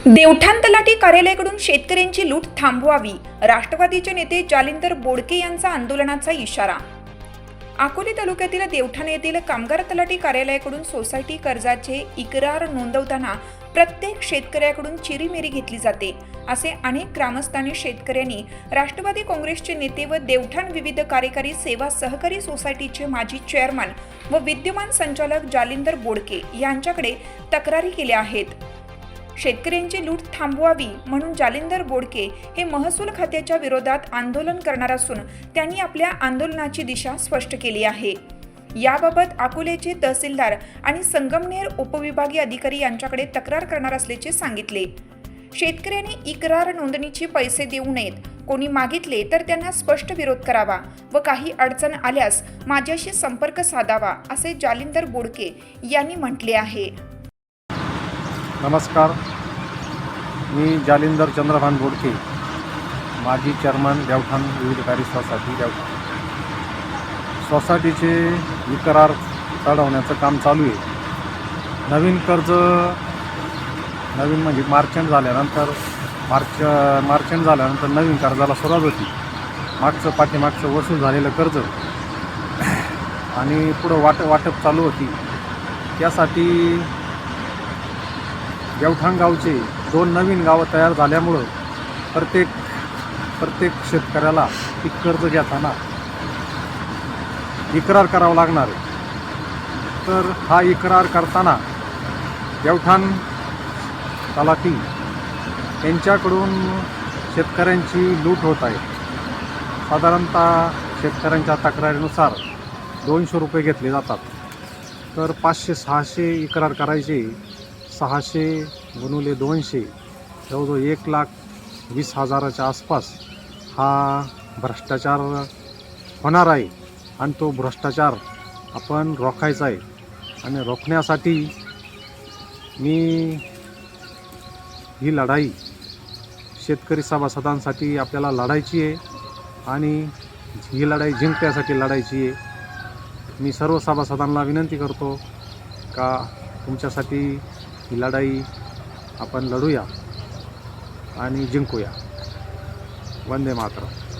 देवठाण तलाठी कार्यालयाकडून शेतकऱ्यांची लूट थांबवावी, राष्ट्रवादीचे नेते जालिंदर बोडके यांचा आंदोलनाचा इशारा। अकोले तालुक्यातील देवठाण येथील कामगार तलाठी कार्यालयाकडून सोसायटी कर्जाचे इक्रार नोंदवताना प्रत्येक शेतकऱ्याकडून चिरीमिरी घेतली जाते, असे अनेक ग्रामस्थांनी शेतकऱ्यांनी राष्ट्रवादी काँग्रेसचे नेते व देवठाण विविध कार्यकारी सेवा सहकारी सोसायटीचे माजी चेअरमन व विद्यमान संचालक जालिंदर बोडके यांच्याकडे तक्रारी केल्या आहेत। शेतकऱ्यांची लूट थांबवावी म्हणून जालिंदर बोडके हे महसूल खात्याच्या विरोधात आंदोलन करणार असून त्यांनी आपल्या आंदोलनाची दिशा स्पष्ट केली आहे। याबाबत अकोलेचे तहसीलदार आणि संगमनेर उपविभागीय अधिकारी यांच्याकडे तक्रार करणार असल्याचे सांगितले। शेतकऱ्यांनी इक्रार नोंदणीचे पैसे देऊ नयेत, कोणी मागितले तर त्यांना स्पष्ट विरोध करावा व काही अडचण आल्यास माझ्याशी संपर्क साधावा, असे जालिंदर बोडके यांनी म्हटले आहे। नमस्कार, मी जालिंदर चंद्रभान बोडके, माजी चेअरमन देवठाण विविध कार्य सोसायटी देवठाण। सोसायटीचे इक्रार चढवण्याचं काम चालू आहे। नवीन कर्ज म्हणजे मार्चंट झाल्यानंतर नवीन कर्जाला सुरुवात होती। पाठीमागचं वसूल झालेलं कर्ज आणि पुढं वाटप चालू होती। त्यासाठी देवठाण गावचे 2 नवीन गावं तयार झाल्यामुळं प्रत्येक शेतकऱ्याला पीक कर्ज घेताना इक्रार करावं लागणार आहे। तर हा इक्रार करताना देवठाण तलाठी यांच्याकडून शेतकऱ्यांची लूट होत आहे। साधारणतः शेतकऱ्यांच्या तक्रारीनुसार 200 रुपये घेतले जातात। तर 500-600 इक्रार करायचे, 600 गुणुले 200 जवळजवळ 1,20,000च्या आसपास हा भ्रष्टाचार होणार आहे आणि तो भ्रष्टाचार आपण रोखायचा आहे। आणि रोखण्यासाठी मी ही लढाई शेतकरी सभासदांसाठी आपल्याला लढायची आहे आणि ही लढाई जिंकण्यासाठी लढायची आहे। मी सर्व सभासदांना विनंती करतो का तुमच्यासाठी ही लढाई आपण लढूया आणि जिंकूया। वंदे मातरम।